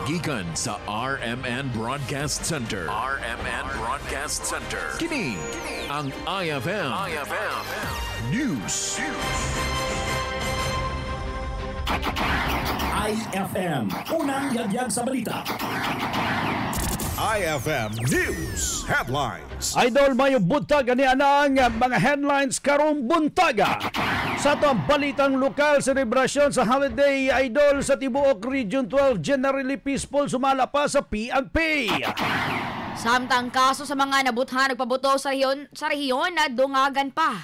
Gikan sa RMN Broadcast Center. RMN Broadcast Center. Kini ang IFM News. IFM, unang yagyag sa balita. IFM News Headlines. Idol, mayo buntag ani anang mga headlines karong buntaga. Sa itong balitang lokal, selebrasyon sa holiday Idol sa Tibuok Region 12 generally peaceful, sumala pa sa PNP. Samtang kaso sa mga nabuthan nagpabuto sa rehiyon na dungagan pa.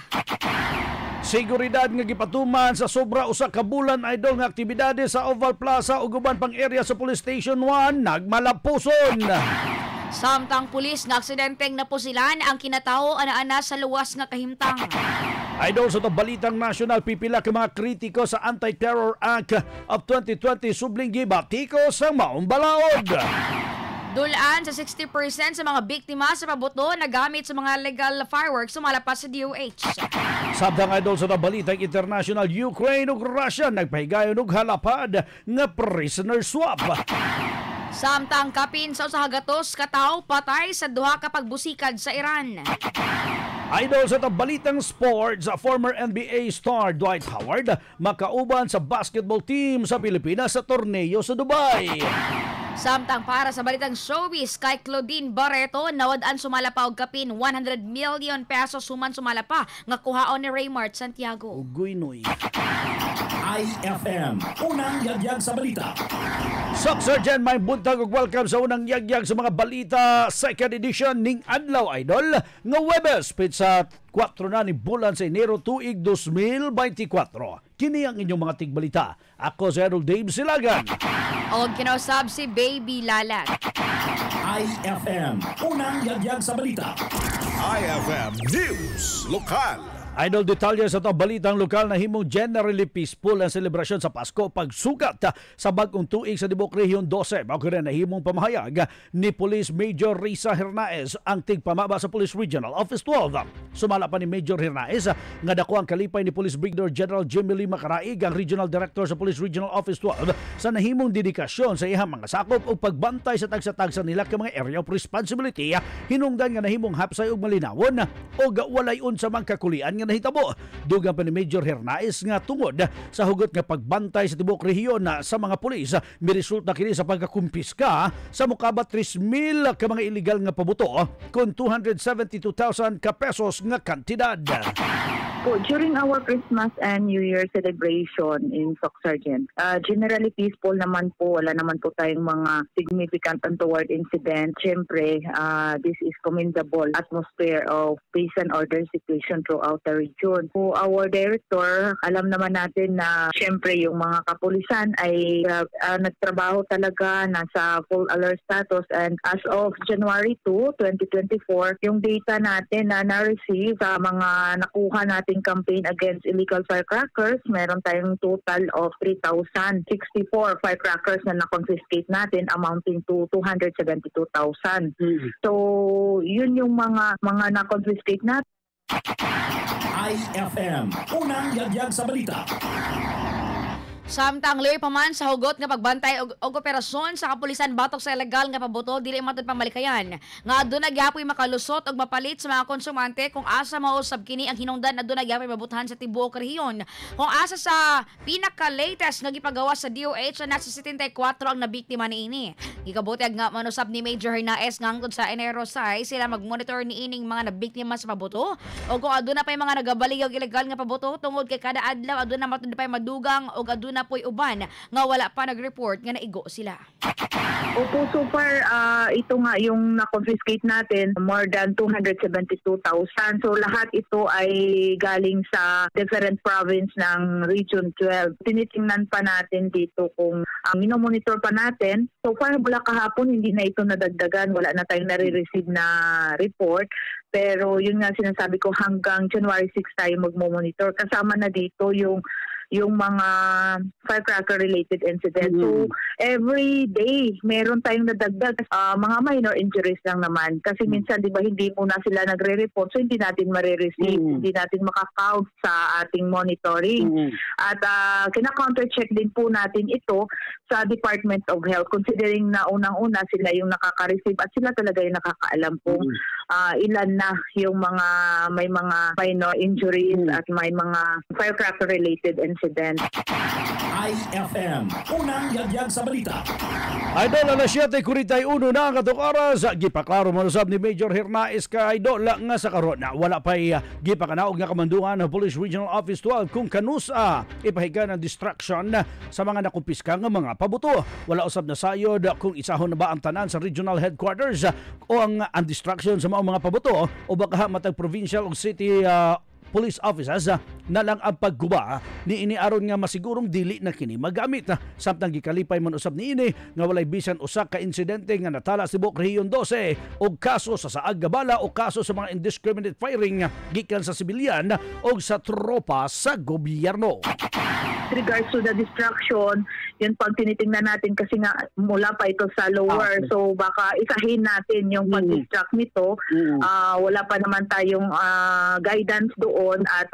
Seguridad nga gipatuman sa sobra usa ka bulan Idol nga aktibidade sa Oval Plaza ug uban pang area sa Police Station 1 nagmalapuson. Samtang pulis nga aksidenteng napusilan ang kinatawo ana-ana sa luwas nga kahimtang. Idol, sa balitang national, pipila ka mga kritiko sa Anti-Terror Act of 2020 subling gibatiko sa maong balaod. Dulaan sa 60% sa mga biktima sa pabuto na gamit sa mga legal fireworks sumalapas sa DOH. Sabtang Idol, sa balitang international, Ukraine ug Russia nagpahigayon og halapad nga prisoner swap. Samtang kapin sa hagatos kataw patay sa duha ka pagbusikad sa Iran. Idol, sa balitang sports, former NBA star Dwight Howard makauban sa basketball team sa Pilipinas sa torneo sa Dubai. Samtang para sa balitang showbiz, kay Claudine Barreto nawad-an sumalapa og kapin 100 million pesos suman sumalapa nga kuhaon ni Raymart Santiago. Ugoy noy. IFM, unang yagyag sa balita. Sergeant, may buntag ug welcome sa unang yagyag sa mga balita, second edition ning adlaw Idol nga Webes sa 4 na ni bulan sa Enero tuig 2024. Kini ang inyong mga tigbalita. Ako si Harold Dave Silagan. O kinausab si Baby Lalat. IFM, unang yagyag sa balita. IFM News Lokal. Idol, detalye sa itong balitang lokal na himong generally peaceful ang selebrasyon sa Pasko pagsugat sa bagong tuig sa Tibuok Region 12. Ako rin na himong pamahayag ni Police Major Risa Hernaez, ang tigpamaba sa Police Regional Office 12. Sumala pa ni Major Hernaez nga dako ang kalipay ni Police Brigadier General Jimmy Lima Karaig, ang Regional Director sa Police Regional Office 12, sa nahimong dedikasyon sa ihang mga sakop o pagbantay sa tagsa-tagsa nila ka mga area of responsibility, hinungdan nga nahimong hapsay og malinawon o walay unsa mang kakulian nga nahitabo. Dugang pa ni Major Hernaez nga tungod sa hugot nga pagbantay sa Tibuok Rehiyon sa mga pulis, miresulta kini sa pagkakumpiska sa mukabat 3,000 ka mga illegal nga pabuto kon 272,000 ka pesos nga kantidad. During our Christmas and New Year celebration in Sargent, generally peaceful naman po. Wala naman po tayong mga significant untoward incident. Siyempre, this is commendable atmosphere of peace and order situation throughout the region. So our director, alam naman natin na siyempre yung mga kapulisan ay nagtrabaho talaga, nasa full alert status, and as of January 2, 2024, yung data natin na na-receive sa mga nakuha natin campaign against illegal firecrackers, meron tayong total of 3,064 firecrackers na na-confiscate natin, amounting to 272,000. So, yun yung mga na-confiscate natin. IFM, unang yagyag sa balita. Samtang liwi pa man sa hugot nga pagbantay og operasyon sa kapulisan batok sa ilegal nga pabuto dili matud pamalikayan nga aduna gyapoy makalusot og mapalit sa mga konsumante kung asa mausab kini ang hinungdan aduna gyapoy mabuthan sa Tibuok Rehiyon. Kung asa sa pinaka-latest nga gipagawas sa DOH na nasa 74 ang nabiktima niini. Gikabuti nga manusab ni Major Hernaez nga hangtod sa Enero 6 sila magmonitor niining mga nabiktima sa pabuto o kung aduna pay mga nagabalig og ilegal nga pabuto tungod kay kada adlaw aduna matud pay madugang og aduna na po'y uban nga wala pa nag-report nga naigo sila. Opo, so far, ito nga yung na-confiscate natin, more than 272,000. So lahat ito ay galing sa different province ng Region 12. Tinitingnan pa natin dito kung minomonitor pa natin. So far, mula kahapon, hindi na ito nadagdagan. Wala na tayong nare-receive na report. Pero yun nga sinasabi ko, hanggang January 6 tayo magmomonitor. Kasama na dito yung yung mga firecracker related incidents. So every day meron tayong nadagdag mga minor injuries lang naman kasi minsan 'di ba hindi muna sila nagre-report, so hindi natin mare-receive, hindi natin makakount sa ating monitoring. At kina-counter-check din po natin ito sa Department of Health, considering na unang-una sila yung nakaka-receive at sila talaga yung nakakaalam kung ilan na yung mga may mga minor injuries at may mga firecracker related incidents. IFM, unang yagyag sa balita. Idol, alas 7:41 na ang katong oras. Gipaklaro mo usab ni Major Hirnaes ka idol nga sa karon na wala pa'y gipakanaog nga kamandungan ng Police Regional Office 12 kung kanusa ipahiga ng distraction sa mga nakumpiska nga mga pabuto. Wala usab na sayod kung isahon na ba ang tanan sa regional headquarters o ang distraction sa mga pabuto o baka matag provincial o city police officers na lang ang pagguba ni ini aron nga masigurong dili na kini magamit. Samtang gikalipay man usab ni ini nga walay bisan usa ka insidente nga natala sa Tibok Rehiyon 12 og kaso sa saag gabala o kaso sa mga indiscriminate firing gikan sa sibilyan o sa tropa sa gobyerno. Regards to the distraction, yun pag tinitingnan natin kasi nga mula pa ito sa lower, so baka isahin natin yung pag-distract nito. Wala pa naman tayong guidance doon at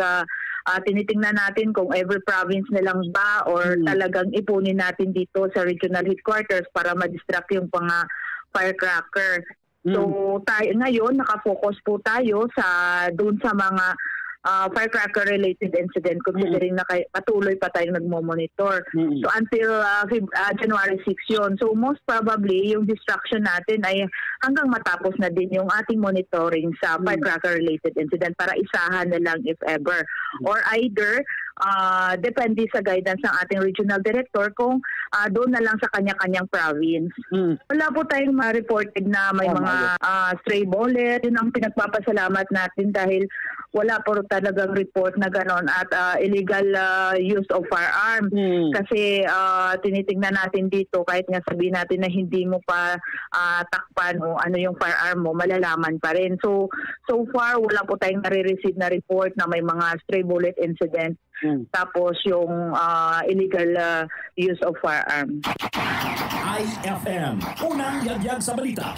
tinitingnan natin kung every province na lang ba or talagang ipunin natin dito sa regional headquarters para ma-distract yung mga firecracker. So tayo ngayon nakafocus po tayo sa doon sa mga firecracker related incident considering na patuloy pa tayong nagmo-monitor. So until January 6 yun. So most probably yung distraction natin ay hanggang matapos na din yung ating monitoring sa firecracker related incident para isahan na lang if ever. Or either depende sa guidance ng ating regional director kung doon na lang sa kanya-kanyang province. Wala po tayong ma-reported na may mga stray bullet. Yun ang pinagpapasalamat natin dahil wala po talagang report na ganon at illegal use of firearm. Kasi tinitingnan natin dito kahit nga sabihin natin na hindi mo pa takpan o ano yung firearm mo, malalaman pa rin. So far wala po tayong nare-receive na report na may mga stray bullet incident. Tapos yung illegal use of firearm. IFM, unang yagyag sa balita.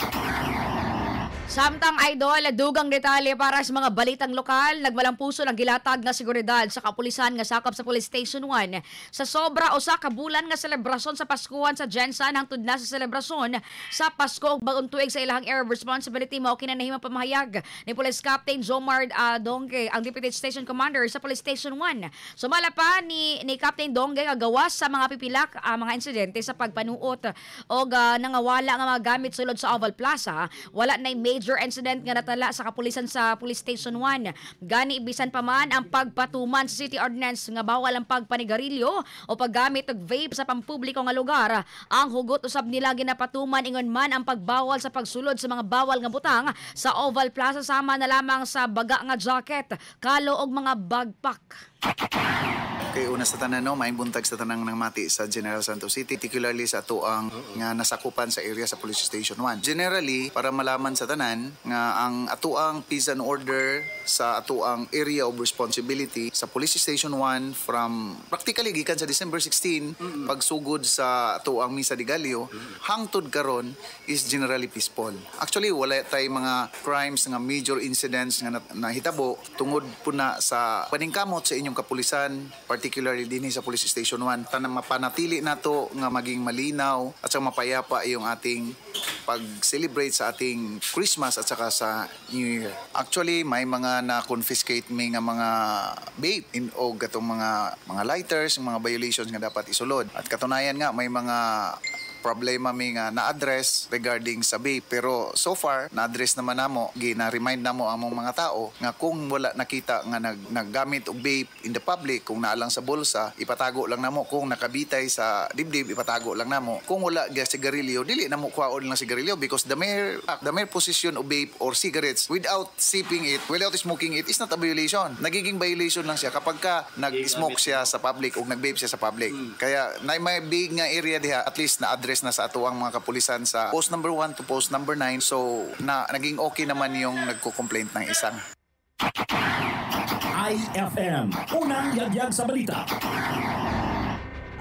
Samtang idol, dugang detalye para sa mga balitang lokal, nagwalang puso ng gilatag nga seguridad sa kapulisan nga sakop sa Police Station 1. Sa sobra o sa kabulan nga selebrasyon sa Paskuhan sa Jensan, hangtod na sa selebrasyon sa Pasko ug bagong tuig sa ilahang Air of Responsibility mao kinanahimang pamahayag ni Police Captain Jomar Dongge, ang Deputy Station Commander sa Police Station 1. Sumala pa ni Captain Dongge nga gawas sa mga pipilak mga insidente sa pagpanuot o nangawala nga mga gamit sulod sa Oval Plaza. Wala na major incident nga natala sa kapulisan sa Police Station 1. Gani bisan pa man ang pagpatuman sa City Ordinance nga bawal ang pagpanigarilyo o paggamit og vape sa pampubliko nga lugar. Ang hugot usab nila ginapatuman ingon man ang pagbawal sa pagsulod sa mga bawal nga butang sa Oval Plaza sama na lamang sa baga nga jacket, kalo og mga backpack. Okay, una sa tanan, no, maayong buntag sa tanang nang mati sa General Santos City, particularly sa atuang nga nasakupan sa area sa Police Station 1. Generally, para malaman sa tanan nga ang atuang peace and order sa atuang area of responsibility sa Police Station 1 from practically gikan sa December 16 pagsugod sa atuang Misa de Gallo hangtod karon is generally peaceful. Actually, wala tay mga crimes nga major incidents nga nahitabo tungod po na sa paningkamot sa inyong kapulisan, particularly din sa Police Station 1. Tanang mapanatili nato nga maging malinaw at saka mapayapa yung ating pag-celebrate sa ating Christmas at saka sa New Year. Actually, may mga na-confiscate may nga mga vape o gatong mga lighters, mga violations nga dapat isulod. At katunayan nga, may mga problema may nga na-address regarding sa vape. Pero so far, na-address naman namo, gina-remind namo among mga tao nga kung wala nakita nga naggamit og vape in the public, kung naalang sa bulsa, ipatago lang namo. Kung nakabitay sa dibdib, ipatago lang namo. Kung wala ga sigarilyo, dili namo kuhaon lang sigarilyo because the mere possession of vape or cigarettes without sipping it, without smoking it is not a violation. Nagiging violation lang siya kapag ka nag-smoke siya sa public o nag-vape siya sa public. Kaya may big nga area diha, at least na-address na sa atuang mga kapulisan sa post number 1 to post number 9. So, naging okay naman yung nagko-complaint ng isang. IFM, unang yagyag sa balita.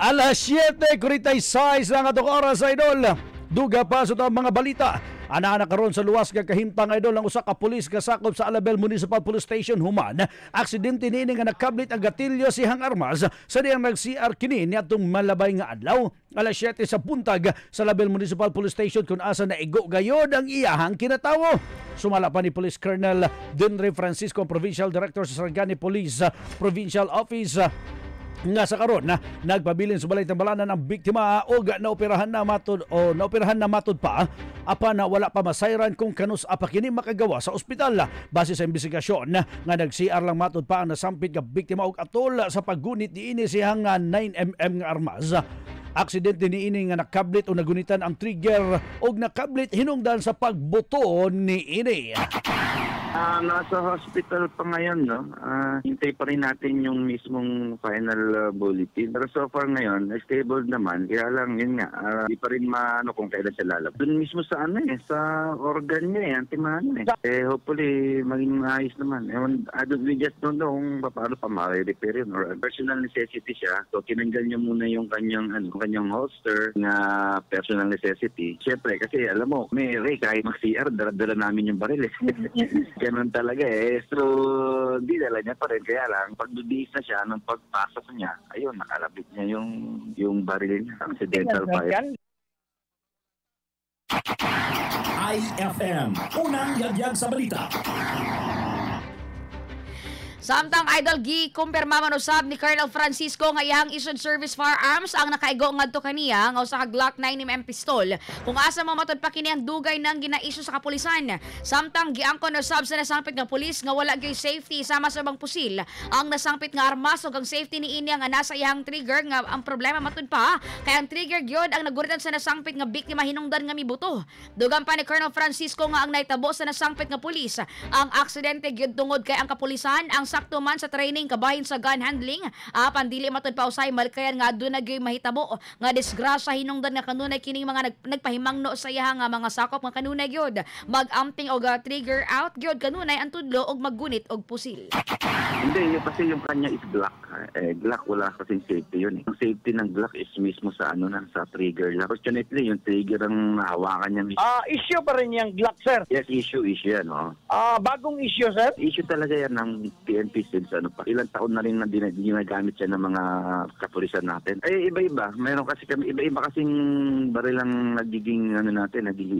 Alas 7:46 ng atong oras, idol. Duga pa sa mga balita. Ana karon sa luwas nga kahimtang, idol, ang usa ka pulis kasakop sa Alabel Municipal Police Station human. Aksidente niini nga nakablit ang gatilyo sihang armas sa diyang nag-CR kini niadtong malabay nga adlaw. Alas 7 sa buntag sa Alabel Municipal Police Station kung asa naigo gayod ang iyahang kinatawo. Sumala pa ni Police Colonel Denry Francisco, Provincial Director sa Sarangani Police Provincial Office, nga sa karon na nagpabilin sa balay tambalanan ang biktima og naoperahan na matud pa apan na wala pa masayran kung kanus apa kini makagawa sa ospital. Base sa investigasyon nga nag-CR lang matud pa ang nasampit nga biktima og atol sa paggunit diini siyang 9mm nga armas. Aksidente niini nga nakablit o nagunitan ang trigger og nakablit hinungdan sa pagbuto niini. Nasa hospital pa ngayon, no? Hintay pa rin natin yung mismong final bulletin. Pero so far ngayon, stable naman. Kaya lang, yun nga, di pa rin kung kailan siya lalab. Doon mismo sa sa organ niya, antimahan hopefully, maging maayos naman. We just don't know kung paano pa ma-repair yun. Or personal necessity siya. So, kinanggal niya muna yung kanyang holster na personal necessity. Siyempre, kasi alam mo, kahit mag-CR, dala namin yung baril. Ganun talaga So, di dala niya pa rin. Kaya lang, pagdudiis na siya, nung pagpasok niya, ayun, nakalabit niya yung baril niya. Accidental fire. IFM, unang yagyag sa balita. Samtang, idol, gi-kumpirma man usab ni Colonel Francisco nga iyang issued service firearms ang nakaigo ngadto kaniya nga usa ka Glock 9mm pistol. Kung asa mamatod pa kini ang dugay nang gina-issue sa kapulisan. Samtang giangkon usab sa nasangpit nga pulis nga wala gyud safety sama sa ubang pusil. Ang nasangpit nga armas ug ang safety niini nga nasa iyang trigger nga ang problema matud pa kay ang trigger gyud ang naguritan sa nasangpit nga biktima hinungdan nga mibuto. Dugan pa ni Colonel Francisco nga ang naitabo sa nasangpit nga pulis ang aksidente gyud tungod kay ang kapulisan ang sakto man sa training kabahin sa gun handling apan dili matud pa usay malkayan nga aduna gyud mahitabo nga disgrasya hinungdan nga kanunay kining mga nagpahimangno sa iya nga mga sakop nga kanunay gyud mag-amping og trigger out gyud kanunay ang tudlo og maggunit og pusil. Hindi, kasi yung kanya is Glock. Glock wala kasing safety yun. Ang safety ng Glock is mismo sa sa trigger. Fortunately, yung trigger ang nahawakan niya mismo. Issue pa rin yung Glock, sir? Yes, issue yan. Bagong issue, sir? Issue talaga yan ng PNP since ilang taon na rin na ginagamit siya ng mga kapulisan natin. Iba-iba. Meron kasi kami, iba-iba kasing barilang nagiging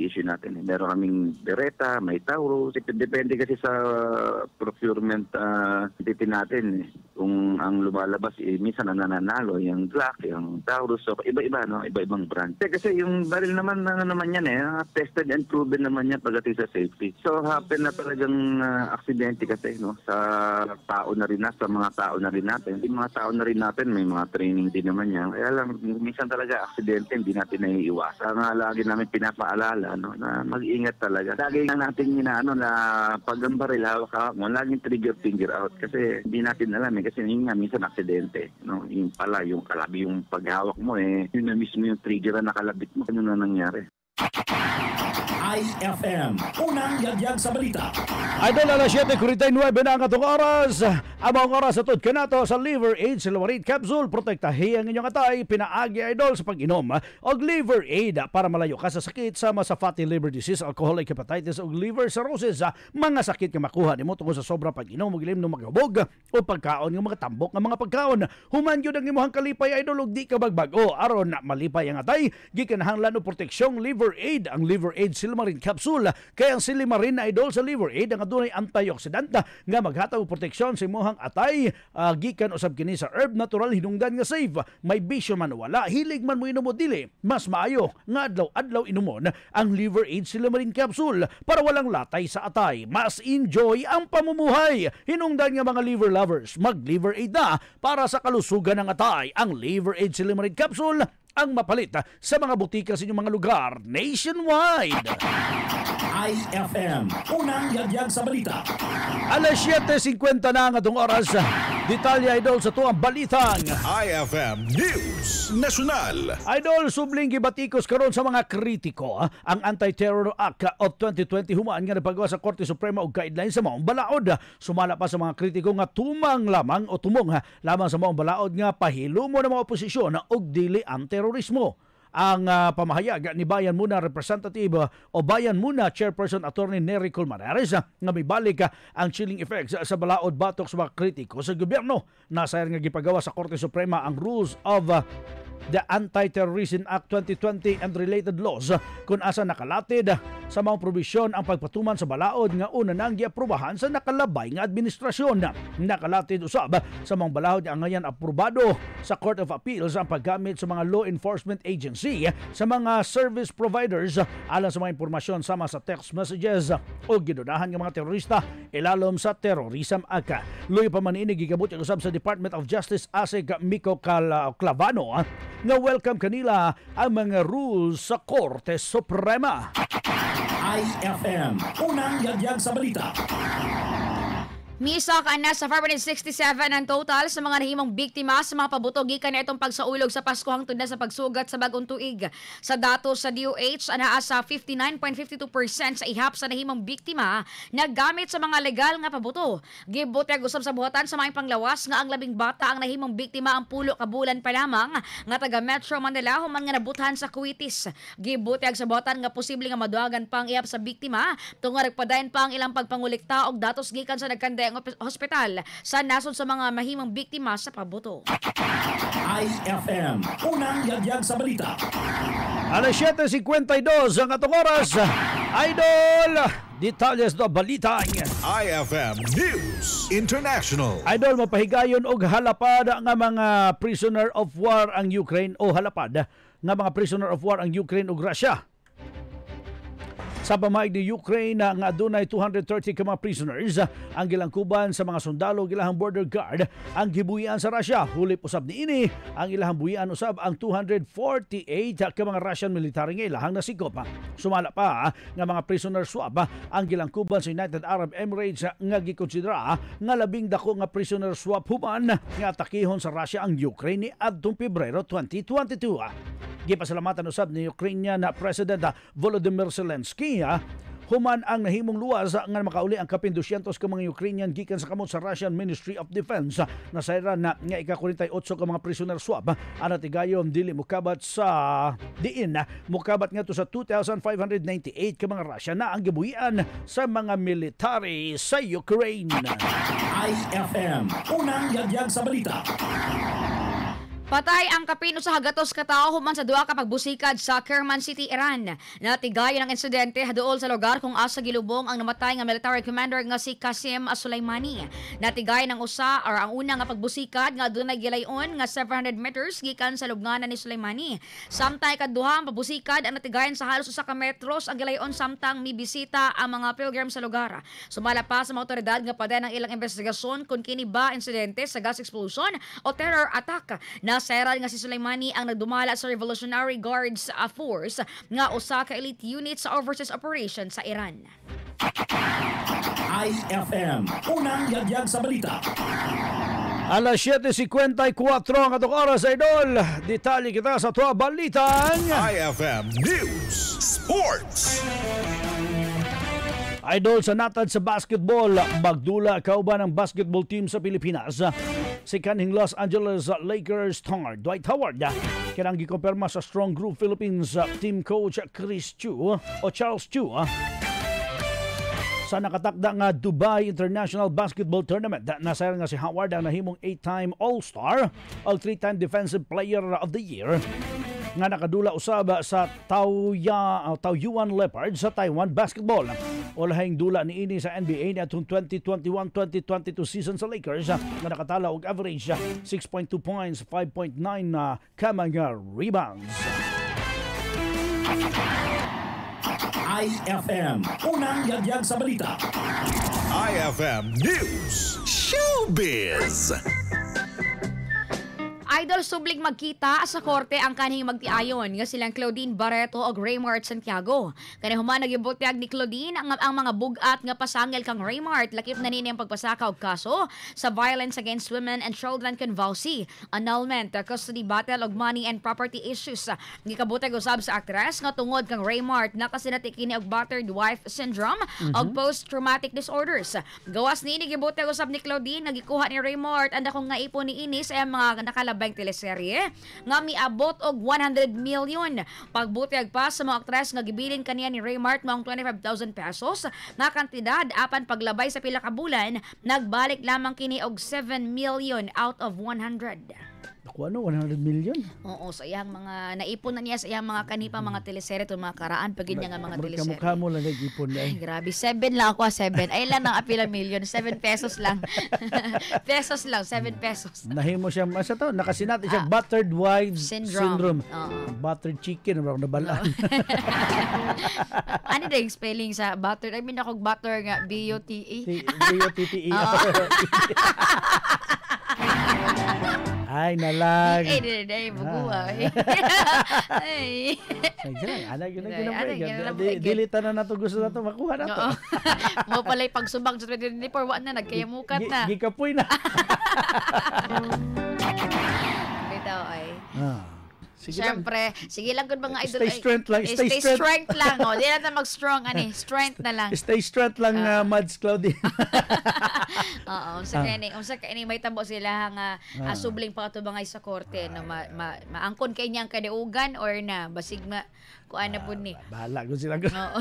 issue natin. Meron kaming Beretta, may Taurus. Depende kasi sa procurement natin. Kung ang lumalabas, minsan nananalo yung Glock, yung Taurus. So, iba-iba, iba-ibang brand. Kasi yung baril naman, yan tested and proven naman yan pagdating sa safety. So, happen na talagang aksidente kasi, sa tao na rin sa mga tao na rin natin. Yung mga tao na rin natin, may mga training din naman yan. Kaya lang, minsan talaga aksidente, hindi natin naiiwasan. Kaya lagi namin pinapaalala, na mag-ingat talaga. Lagi nga natin na pag ang baril, hawak mo, laging trigger finger out. Kasi hindi natin alam kasi yun nga, minsan aksidente. Yung pala, yung kalabi, yung paghawak mo yun na mismo yung trigger na nakalabit mo. Ano na nangyari? IFM, unang yagyag sa balita. Idol, alas 7:49 na ang atong oras. Amang oras atod kanato sa Liver Aid Silmarit Capsule. Protektahi ang inyong atay. Pinaagi, idol, sa pag-inom og Liver Aid para malayo ka sa sakit sama sa fatty liver disease, alcoholic hepatitis og liver cirrhosis. Mga sakit nga makuha nimo tungod sa sobra pag-inom og ilim no magabog o pagkaon ng mga tambok ng mga pagkaon. Human gyud ang imong kalipay, idol, og di ka bagbago aron na malipay ang atay. Gikanahanglan og proteksyong Liver Aid, ang Liver Aid Silmarin Capsule. Kaya ang Silmarin na, idol, sa Liver Aid ang adunay antioxidant nga maghatag og proteksyon sa imong atay. Gikan usab kini sa herb natural hinungdan nga safe. May bisyo man wala, hilig man mo inumo dili, mas maayo nga adlaw-adlaw inumon ang Liver Aid Silmarin Capsule para walang latay sa atay. Mas enjoy ang pamumuhay. Hinungdan nga mga liver lovers, mag Liver Aid na para sa kalusugan ng atay. Ang Liver Aid Silmarin Capsule ang mapalit sa mga butika sa inyong mga lugar nationwide. IFM, unang yagyag sa balita. Alas 7:50 na ang atong oras. Detalye idol sa tuwang balitang. IFM News National. Idol, subling gibatikos karon sa mga kritiko ang Anti-Terror Act of 2020 humaan nga nagpagawa sa Korte Suprema og guidelines sa maong balaod. Sumala pa sa mga kritiko nga tumong lamang sa maong balaod nga pahilumo ng mga oposisyon og dili ang terorismo. Ang pamahayag ni Bayan Muna Representative o Bayan Muna Chairperson Attorney Nery Colmenares nga may balik ang chilling effects sa balaod batok sa mga kritiko sa gobyerno. Nasayar nga gipagawa sa Korte Suprema ang Rules of the Anti-Terrorism Act 2020 and related laws kung asa nakalatid sa mga probisyon ang pagpatuman sa balaod nga una nang giaprubahan sa nakalabay nga administrasyon. Nakalatid usab sa mga balaod nga ngayon aprobado sa Court of Appeals ang paggamit sa mga law enforcement agency sa mga service providers alang sa mga impormasyon sama sa text messages o gidudahan ng mga terorista ilalom sa Terrorism Act. Luy pa man ini gigabot usab sa Department of Justice ASEC Miko Clavano nga welcome kanila ang mga rules sa Korte Suprema. IFM, unang yagyag sa balita. Misa ka na sa 567 ang total sa mga nahimong biktima sa mga pabuto gikan na itong pagsaulog sa Pasko hangtod na sa pagsugat sa bagong tuig. Sa datos sa DOH, anaa sa 59.52% sa ihap sa nahimong biktima naggamit sa mga legal nga pabuto. Gibutyag usab sa buhatan sa mga panglawas nga ang labing bata ang nahimong biktima ang pulo ka bulan pa lamang nga taga Metro Manila human nga nabuthan sa Kuwitis. Gibutyag sa buhatan nga posible nga maduagan pa ang ihap sa biktima tungod nagpadayon pa ang ilang pagpangulikta og datos gikan sa nagkanda ang hospital sa nasod sa mga mahimong biktima sa pabuto. IFM, unang yagyag sa balita. Alas 7:52 ang atong oras. Idol, detalles do balita. IFM News International. Idol, mapahigayon og halapad nga mga prisoner of war ang Ukraine o halapad nga mga prisoner of war ang Ukraine ug Russia. Sa pamaig ni Ukraine nga adunay 230 ka mga prisoners ang gilangkuban sa mga sundalo ilahang border guard ang gibuhian sa Russia. Hulip usab niini ang ilahang buhian usab ang 248 ka mga Russian military nga ilahang nasikop. Sumala pa nga mga prisoner swap ang gilangkuban sa United Arab Emirates nga gikonsidera nga labing dako nga prisoner swap human nga atakihon sa Russia ang Ukraine ni adtong Pebrero 2022. Gipasalamatan usab ni Ukrainian President Volodymyr Zelensky human ang nahimong luwas nga makauli ang kapin 200 ka mga Ukrainian gikan sa kamot sa Russian Ministry of Defense. Nasayran na nga ika-48 ka mga prisoner swap ang natigayon dili mukabat sa diin mukabat nga to sa 2,598 ka mga Russian na ang gibuhian sa mga military sa Ukraine. IFM, unang yagyag sa balita. Patay ang kapino sa hagatos katao human sa duha ka pagbusikad sa Kerman City, Iran. Natigayon ang insidente haduol sa lugar kung asa gilubong ang namatay nga military commander nga si Qasem Soleimani. Natigayon ang ang una nga pagbusikad nga adunay gilayon nga 700 meters gikan sa lubnganan ni Soleimani. Samtang ikaduha ang pagbusikad ang natigayon sa halos 1 ka metros ang gilayon samtang mibisita ang mga pilgrim sa lugar. Sumala pa sa mga otoridad nga padayon ang ilang investigasyon kung kini ba insidente sa gas explosion o terror attack. Naseral nga si Soleimani ang nagdumala sa Revolutionary Guards Force nga usa ka elite unit sa overseas operation sa Iran. IFM, unang yagyag sa balita. Alas 7:54 ang atong oras, Idol. Detalye kita sa tuwa balitang IFM News Sports. Idol, sa natad sa basketball, magdula kauban ang basketball team sa Pilipinas. Si kanhing Los Angeles Lakers star Dwight Howard kinang gikumpirma sa Strong Group Philippines team coach Charles Chu sa nakatakda nga Dubai International Basketball Tournament. Nasayar nga si Howard ang nahimong 8-time All-Star o 3-time Defensive Player of the Year nga nakadula usab sa Taoyuan Leopards sa Taiwan Basketball. Ulahing dula ni ini sa NBA niadtong 2021-2022 season sa Lakers nga nakatala og average 6.2 points, 5.9 ka mga rebounds. IFM, unang yagyag sa balita. IFM News Showbiz. Idol sublig magkita sa korte ang kanhing magtiayon nga silang Claudine Barreto o Raymart Santiago. Kani human nagibutyag ni Claudine ang mga bugat nga pasangil kang Raymart lakip na nini ang pagpasaka og kaso sa Violence Against Women and Children Convulsy, annulment, custody battle og money and property issues. Gikabutag usab sa actress nga tungod kang Raymart nakasinati kini og battered wife syndrome og post-traumatic disorders. Gawas niini gibutag usab ni Claudine nga gikuha ni Raymart ang dakong nga ipon ni ini sa mga nakalabang teleserye nga miabot og 100 million. Pagbutag pa sa mga aktres nga gibilin kaniya ni Raymart maong 25,000 pesos na kantidad apan paglabay sa pila ka bulan nagbalik lamang kini og 7 million out of 100. Ako 100 million? Oo, sa iyang mga naipon na niya sa iyang mga kanipa mga teleserye to mga karaan pagin niya nga mga teleserye. Kamukha mo lang nag-ipon na. Ay, grabe. 7 lang ako, 7. Ay lang ang apila million. 7 pesos lang. Pesos lang, 7 pesos. Nahimo siya, sa to, nakasinati siya, battered wife syndrome. Buttered chicken, nabalaan. Ano na yung spelling sa buttered? I mean, ako butter nga, B-U-T-E. B-U-T-T-E. Ay, nalag. Ay, buguay. Ay. Anak yun ang Dilitan na nato gusto na ito. Makuha na ito. Mo pala'y pagsubang sa 2024, wala na, nagkayamukat na. Gikapoy na. Bitaw ay. Siyempre, sige lang kung mga idol. Stay strength lang. Stay strength lang. O, di natin mag-strong. Strength na lang. Stay strength lang, Mads Claudine. Oo. Sa kani may tabo sila nga subling pa ito bangay sa korte. Maangkon kay niyang kadaugan or na basig kuan na po ni. Bahala ko sila. Oo.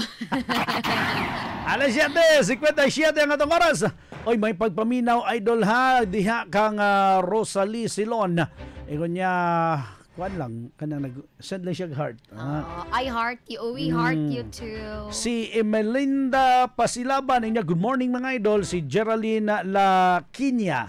Alas 7:57 ang atong oras. Oy, may pagpaminaw, idol ha. Diha kang Rosalie Silon. Ingon niya, kuan lang kanang nag-send lang siya heart. I heart you, we heart you too. Si Emelinda Pasilaban niya, good morning mga idol. Si Geraldine Lakina.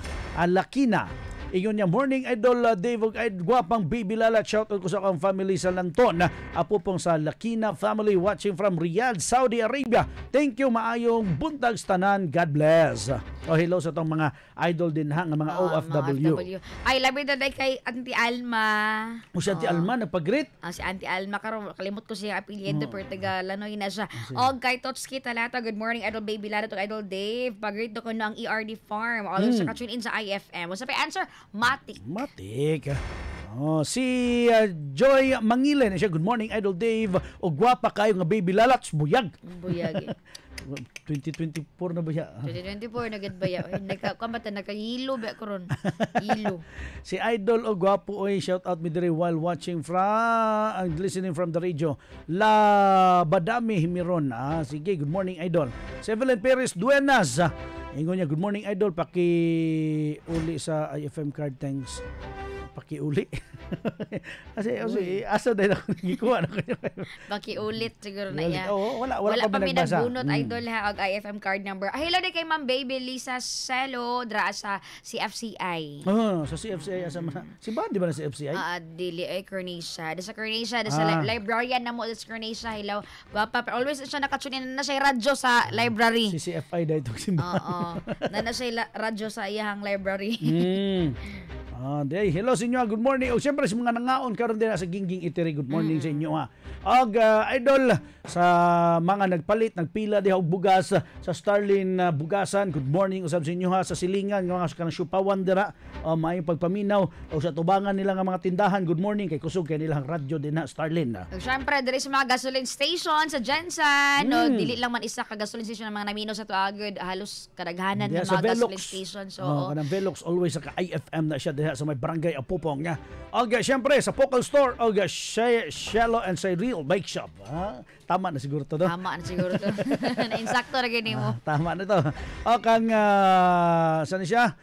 Ingon niya, morning idol Dave, gwapang baby lala, shout out ko sa akong family sa Lanton. Apo pong sa Lakina family watching from Riyadh, Saudi Arabia. Thank you, maayong buntag tanan, God bless. Hello sa tong mga idol din ha, nga mga OFW. Ay, labi na kay Auntie Alma. O si Auntie Alma, nagpag-greet? Si Auntie Alma, karon kalimot ko siya apelyido pero taga Lanoy na siya. Og kay Totski Talata, good morning idol baby lala to idol Dave. Pag-greet ko no ang ERD Farm. Also sa ka-tune in sa IFM. What's up answer? Matik. Si Joy Mangile na siya, good morning idol Dave. O gwapa kayo nga baby lalats, buyag. 2024 na ba siya? 2024 na gid ba ya? Nagkahilo ba karon? Hilo. Si idol o gwapo oy, shout out mi diri while watching from listening from the radio. La Badami Himiron. Sige, good morning idol. Si Evelyn Perez Duenas. Ingon niya, good morning idol, paki-uli sa IFM card, thanks. Paki-uli. kasi asa dahil ako nagikuha na kayo. Paki-ulit siguro na yan. Wala pa mi nagbunot idol ha, og IFM card number. Hello din kay Ma'am Baby Lisa Celo, dra sa CFCI. Sa CFCI. Si ba, di ba na si CFCI? Dili ay Cornesia. Sa Cornesia, sa librarian na mo, sa Cornesia. Hello. Guwapa, always siya nakatune in na siya radyo sa library. Si CFI dahil itong simbahan. Na siya radyo sa iyang library. Hello sa inyo, good morning. O siyempre sa mga nangaon karon din sa Gingging Itiri, good morning sa inyo ha. Og idol sa mga nagpalit, nagpila diha og bugas sa Starlin Bugasan, good morning usab sa inyo ha. Sa Silingan nga kanang Syupawan dira, may pagpaminaw o sa tubangan nila nga mga tindahan, good morning kay kusog kay nilang radyo din ha Starlin. Siyempre diri sa mga gasoline station sa Jensen, dili lang man isa ka gasoline station ang mga namino sa tuagod, halos kadaghanan ng mga gasoline station. So kanang Velox always sa IFM na siya diha sa may barangay Apupong nga. Og siyempre sa Focal Store og Shello and Cyril Bike Shop. Tama na siguro to. Tama na siguro to. Na-insakto na gini mo. Tama na to. O kang saan siya?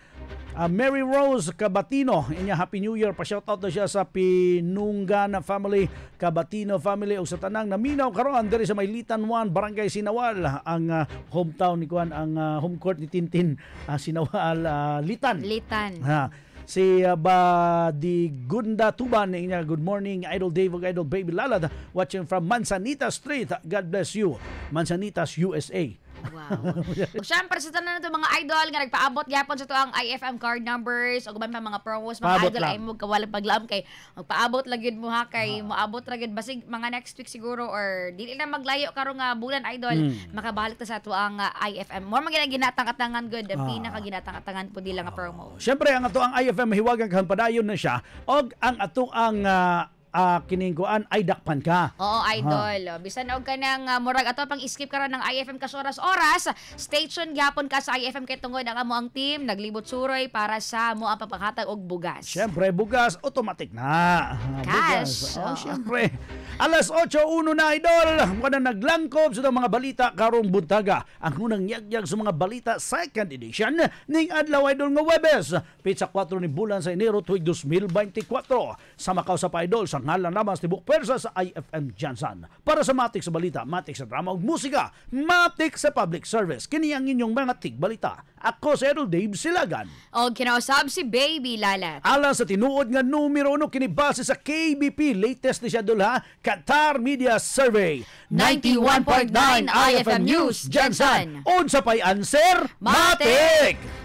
Mary Rose Cabatino, inya Happy New Year, pa-shoutout na siya sa Pinungan family, Cabatino family o sa tanang naminaw karon diri sa Mailitan 1, Barangay Sinawal, ang hometown ni Kuan, ang home court ni Tintin, Sinawal, Litan. Si Badigunda Tuban niya, good morning idol Dave ug idol Baby Lalad, watching from Manzanita Street, God bless you, Manzanitas USA. Wow. Ug syempre sa tanan nato mga idol nga nagpaabot gyapon sa to ang IFM card numbers ug uban pa mga promos mga Paabot idol lang. ay mo kawalang paglaom kay magpaabot lang gyud mo ha kay moabot ra gyud basig mga next week siguro or dili na maglayo karon nga bulan idol makabalik ta sa to ang IFM. More man ginatang-atangan good pinaka ginatang-atangan po dila nga promo. Siyempre, ang ato ang IFM mahiwagang kahampadayon na siya og ang ato ang kiningkuan ay dakpan ka. Oo, idol. Bisan og kanang murag ato pang skip ka ra ng IFM kas oras-oras, station gyapon ka sa IFM kay tungod ang amo ang team naglibot suroy para sa mo ang pagpanghatag og bugas. Siyempre, bugas, automatic na. Cash. Bugas. Oh, siyempre. Alas 8:01 na, idol. Muna naglangkob sa mga balita karong buntaga. Ang unang yagyag sa mga balita, second edition, ning adlaw idol nga Webes. Pitsa 4 ni bulan sa Enero tuig 2024. Sa Macau sa idol, sa ngalan naman sa Tibok Persa sa IFM Jansan. Para sa matik sa balita, matik sa drama ug musika, matik sa public service. Kini ang inyong mga tigbalita. Ako si Errol Dave Silagan. Og kinausab si Baby Lalat. Alang sa tinuod nga numero 1 kini base sa KBP latest ni siya dula Qatar Media Survey 91.9 IFM News, Jansan. Unsa pay answer? Matik!